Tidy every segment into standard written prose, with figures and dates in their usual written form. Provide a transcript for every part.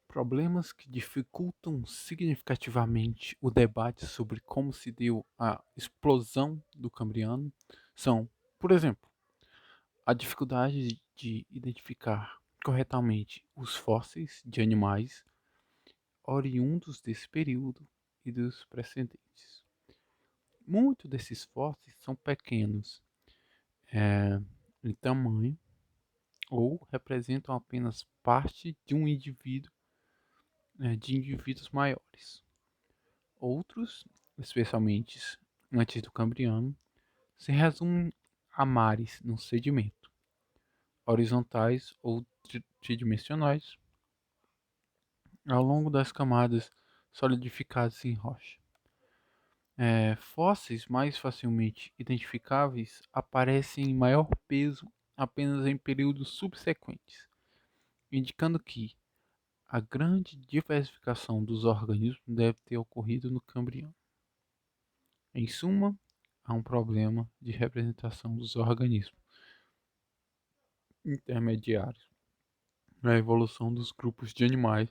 Problemas que dificultam significativamente o debate sobre como se deu a explosão do Cambriano são, por exemplo, a dificuldade de identificar corretamente os fósseis de animais oriundos desse período e dos precedentes. Muitos desses fósseis são pequenos em tamanho ou representam apenas parte de um indivíduo, de indivíduos maiores. Outros, especialmente antes do Cambriano, se resumem a mares no sedimento, horizontais ou tridimensionais, ao longo das camadas solidificadas em rocha. Fósseis mais facilmente identificáveis aparecem em maior peso apenas em períodos subsequentes, indicando que a grande diversificação dos organismos deve ter ocorrido no Cambriano. Em suma, há um problema de representação dos organismos intermediários na evolução dos grupos de animais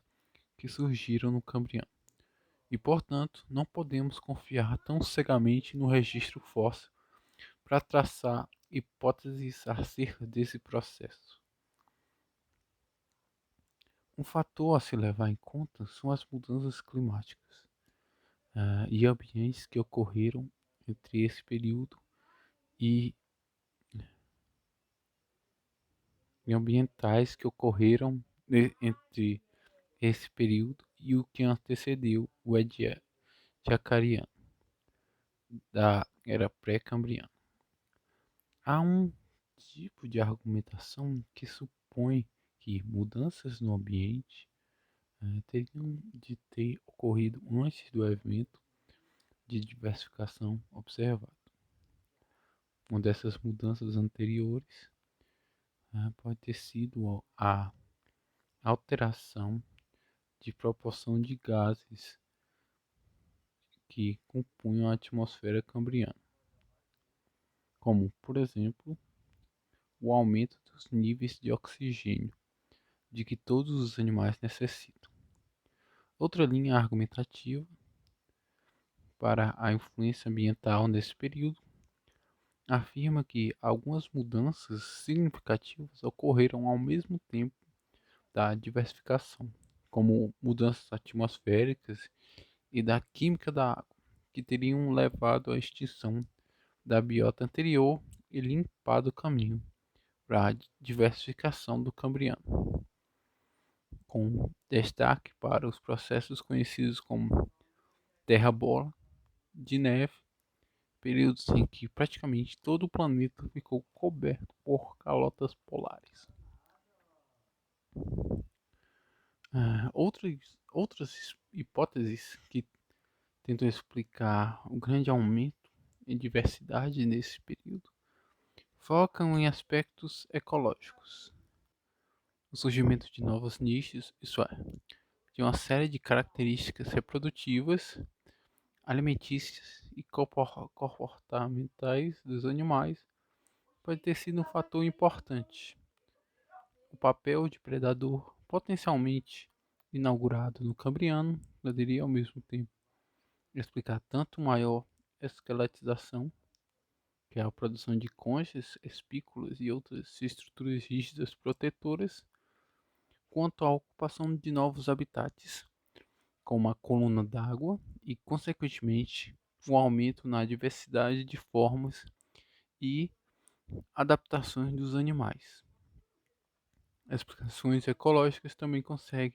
que surgiram no Cambriano. E, portanto, não podemos confiar tão cegamente no registro fóssil para traçar hipóteses acerca desse processo. Um fator a se levar em conta são as mudanças climáticas e ambientes que ocorreram entre esse período e, e ambientais que ocorreram entre esse período e o que antecedeu o Ediacariano da era pré-cambriana. Há um tipo de argumentação que supõe que mudanças no ambiente teriam de ter ocorrido antes do evento de diversificação observado. Uma dessas mudanças anteriores pode ter sido a alteração de proporção de gases que compunham a atmosfera cambriana, como, por exemplo, o aumento dos níveis de oxigênio de que todos os animais necessitam. Outra linha argumentativa para a influência ambiental nesse período afirma que algumas mudanças significativas ocorreram ao mesmo tempo da diversificação, como mudanças atmosféricas e da química da água, que teriam levado à extinção da biota anterior e limpado o caminho para a diversificação do Cambriano, com destaque para os processos conhecidos como terra-bola, de neve, períodos em que praticamente todo o planeta ficou coberto por calotas polares. Outras hipóteses que tentam explicar o grande aumento em diversidade nesse período focam em aspectos ecológicos. O surgimento de novos nichos, isso é, de uma série de características reprodutivas, alimentícias e comportamentais dos animais pode ter sido um fator importante. O papel de predador potencialmente inaugurado no Cambriano poderia ao mesmo tempo explicar tanto maior esqueletização, que é a produção de conchas, espículas e outras estruturas rígidas protetoras, quanto à ocupação de novos habitats, como a coluna d'água e, consequentemente, um aumento na diversidade de formas e adaptações dos animais. Explicações ecológicas também conseguem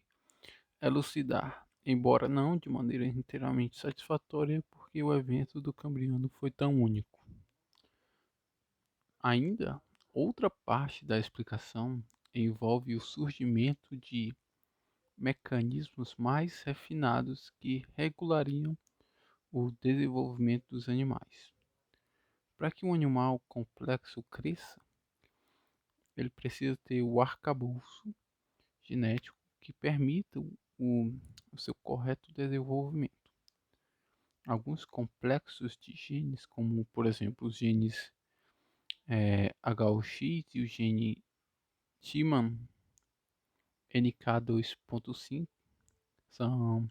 elucidar, embora não de maneira inteiramente satisfatória, porque o evento do Cambriano foi tão único. Ainda, outra parte da explicação envolve o surgimento de mecanismos mais refinados que regulariam o desenvolvimento dos animais. Para que um animal complexo cresça, ele precisa ter o arcabouço genético que permita o seu correto desenvolvimento. Alguns complexos de genes, como por exemplo os genes HOX e o gene TMAN NK2.5, São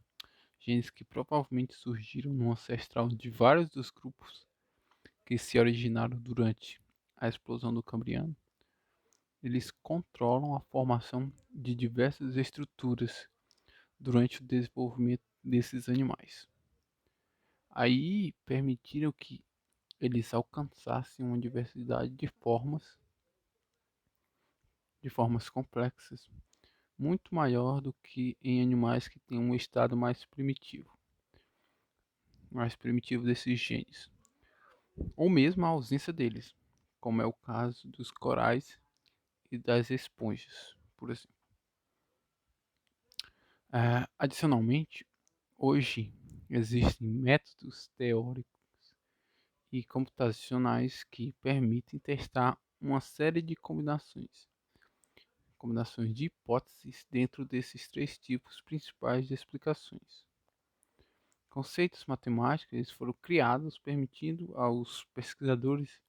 genes que provavelmente surgiram no ancestral de vários dos grupos que se originaram durante a explosão do Cambriano. Eles controlam a formação de diversas estruturas durante o desenvolvimento desses animais. Aí permitiram que eles alcançassem uma diversidade de formas complexas, muito maior do que em animais que têm um estado mais primitivo desses genes, ou mesmo a ausência deles, como é o caso dos corais e das esponjas, por exemplo. Adicionalmente, hoje existem métodos teóricos e computacionais que permitem testar uma série de combinações de hipóteses dentro desses três tipos principais de explicações. Conceitos matemáticos eles foram criados permitindo aos pesquisadores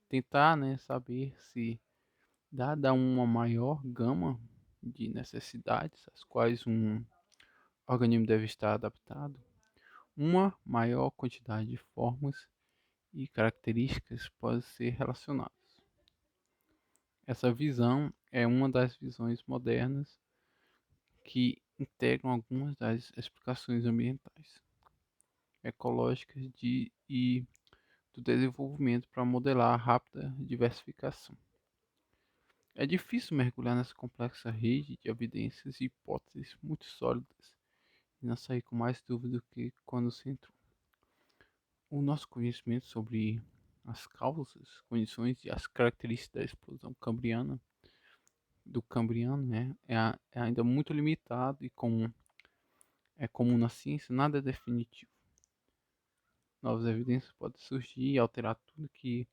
tentar, saber se, dada uma maior gama de necessidades às quais um organismo deve estar adaptado, uma maior quantidade de formas e características podem ser relacionadas. Essa visão é uma das visões modernas que integram algumas das explicações ambientais, ecológicas e do desenvolvimento para modelar a rápida diversificação. É difícil mergulhar nessa complexa rede de evidências e hipóteses muito sólidas e não sair com mais dúvida do que quando se entrou. O nosso conhecimento sobre as causas, condições e as características da explosão do Cambriano, é ainda muito limitado e como é comum na ciência, nada é definitivo. Novas evidências podem surgir e alterar tudo que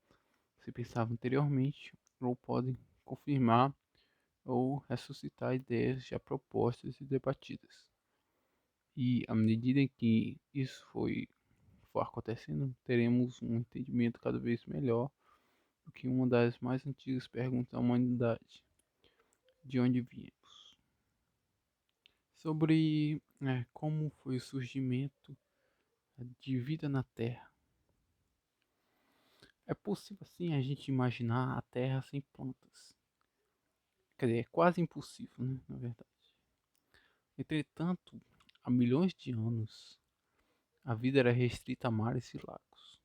se pensava anteriormente, ou podem confirmar ou ressuscitar ideias já propostas e debatidas. E à medida em que isso for acontecendo, teremos um entendimento cada vez melhor do que uma das mais antigas perguntas da humanidade: de onde viemos? Sobre como foi o surgimento de vida na Terra. É possível sim a gente imaginar a Terra sem plantas. Quer dizer, é quase impossível, né, na verdade. Entretanto, há milhões de anos, a vida era restrita a mares e lagos.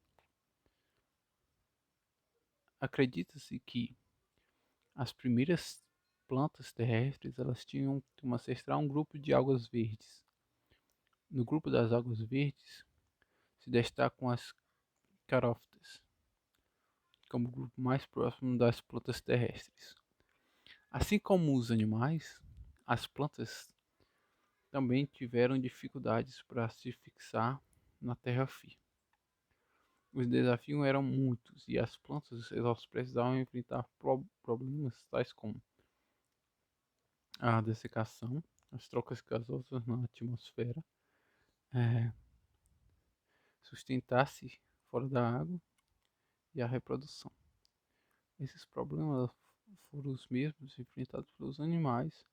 Acredita-se que as primeiras plantas terrestres elas tinham como ancestral um grupo de águas verdes. No grupo das águas verdes se destacam as carófitas, como o grupo mais próximo das plantas terrestres. Assim como os animais, as plantas também tiveram dificuldades para se fixar na terra firme. Os desafios eram muitos e as plantas elas precisavam enfrentar problemas tais como a dessecação, as trocas gasosas na atmosfera, é, sustentar-se fora da água e a reprodução. Esses problemas foram os mesmos enfrentados pelos animais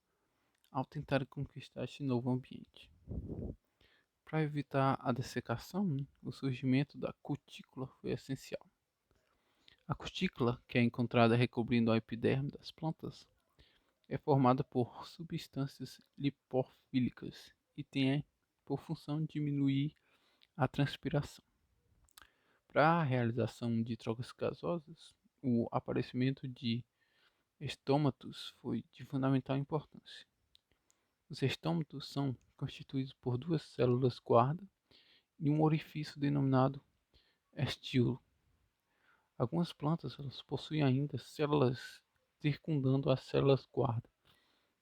ao tentar conquistar este novo ambiente. Para evitar a dessecação, o surgimento da cutícula foi essencial. A cutícula, que é encontrada recobrindo a epiderme das plantas, é formada por substâncias lipofílicas e tem por função diminuir a transpiração. Para a realização de trocas gasosas, o aparecimento de estômatos foi de fundamental importância. Os estômatos são constituídos por duas células guarda e um orifício denominado estíolo. Algumas plantas elas possuem ainda células circundando as células guarda,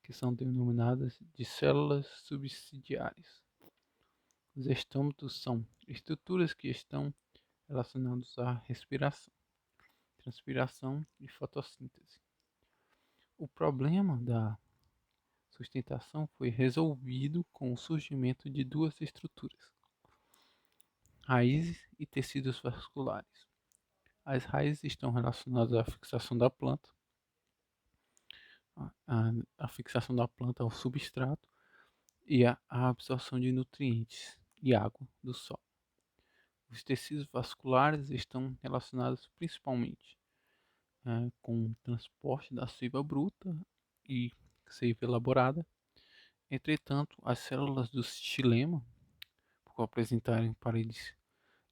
que são denominadas de células subsidiárias. Os estômatos são estruturas que estão relacionadas à respiração, transpiração e fotossíntese. O problema da sustentação foi resolvido com o surgimento de duas estruturas: raízes e tecidos vasculares. As raízes estão relacionadas à fixação da planta, a fixação da planta ao substrato, e a absorção de nutrientes e água do solo. Os tecidos vasculares estão relacionados principalmente com o transporte da seiva bruta e seiva elaborada. Entretanto, as células do xilema, por apresentarem paredes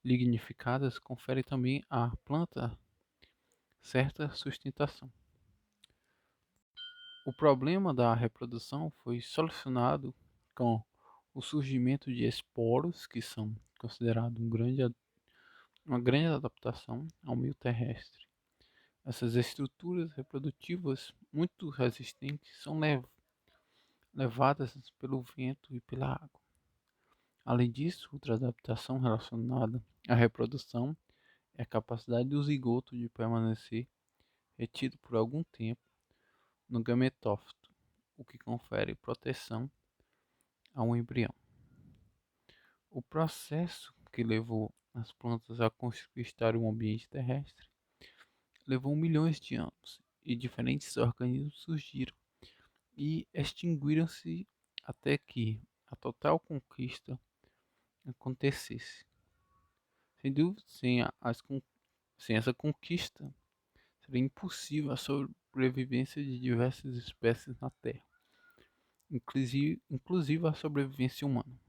lignificadas, conferem também à planta certa sustentação. O problema da reprodução foi solucionado com o surgimento de esporos, que são considerados uma grande adaptação ao meio terrestre. Essas estruturas reprodutivas muito resistentes são levadas pelo vento e pela água. Além disso, outra adaptação relacionada à reprodução é a capacidade do zigoto de permanecer retido por algum tempo no gametófito, o que confere proteção ao embrião. O processo que levou as plantas a conquistar o ambiente terrestre levou milhões de anos e diferentes organismos surgiram e extinguiram-se até que a total conquista acontecesse. Sem dúvida, sem essa conquista, seria impossível a sobrevivência de diversas espécies na Terra, inclusive a sobrevivência humana.